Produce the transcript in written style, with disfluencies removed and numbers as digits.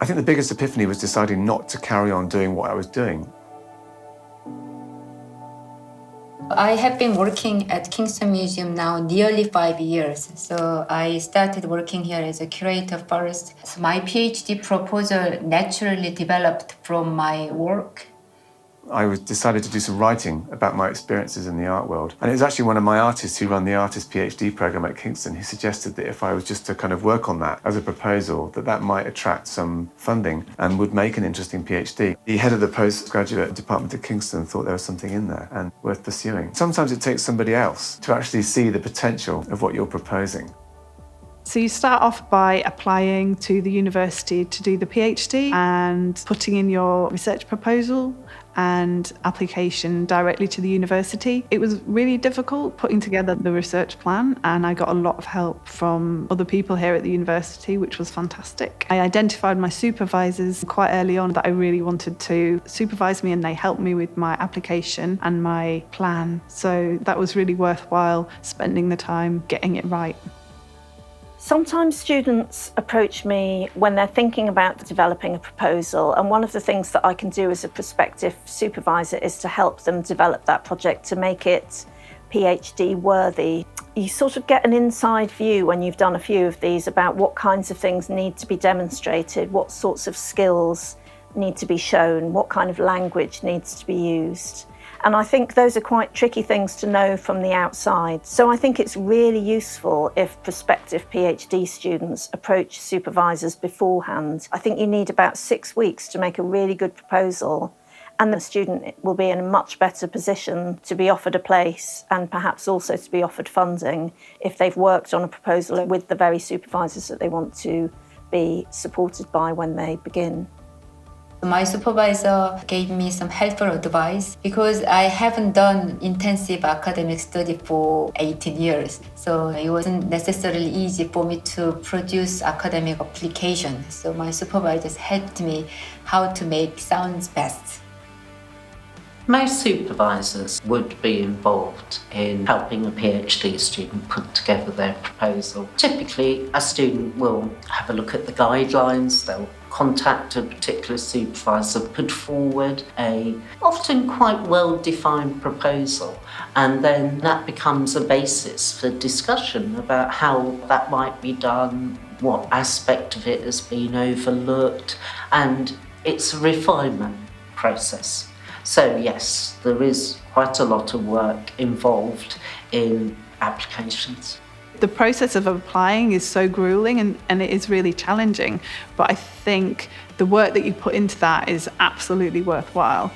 I think the biggest epiphany was deciding not to carry on doing what I was doing. I have been working at Kingston Museum now nearly 5 years. So I started working here as a curator first. So my PhD proposal naturally developed from my work. I decided to do some writing about my experiences in the art world. And it was actually one of my artists who run the artist PhD program at Kingston who suggested that if I was just to kind of work on that as a proposal, that might attract some funding and would make an interesting PhD. The head of the postgraduate department at Kingston thought there was something in there and worth pursuing. Sometimes it takes somebody else to actually see the potential of what you're proposing. So you start off by applying to the university to do the PhD and putting in your research proposal and application directly to the university. It was really difficult putting together the research plan, and I got a lot of help from other people here at the university, which was fantastic. I identified my supervisors quite early on that I really wanted to supervise me, and they helped me with my application and my plan. So that was really worthwhile spending the time getting it right. Sometimes students approach me when they're thinking about developing a proposal, and one of the things that I can do as a prospective supervisor is to help them develop that project to make it PhD worthy. You sort of get an inside view when you've done a few of these about what kinds of things need to be demonstrated, what sorts of skills need to be shown, what kind of language needs to be used. And I think those are quite tricky things to know from the outside. So I think it's really useful if prospective PhD students approach supervisors beforehand. I think you need about 6 weeks to make a really good proposal, and the student will be in a much better position to be offered a place and perhaps also to be offered funding if they've worked on a proposal with the very supervisors that they want to be supported by when they begin. My supervisor gave me some helpful advice because I haven't done intensive academic study for 18 years. So it wasn't necessarily easy for me to produce academic application. So my supervisors helped me how to make sounds best. Most supervisors would be involved in helping a PhD student put together their proposal. Typically, a student will have a look at the guidelines, they'll contact a particular supervisor, put forward a often quite well-defined proposal, and then that becomes a basis for discussion about how that might be done, what aspect of it has been overlooked, and it's a refinement process. So yes, there is quite a lot of work involved in applications. The process of applying is so grueling and it is really challenging, but I think the work that you put into that is absolutely worthwhile.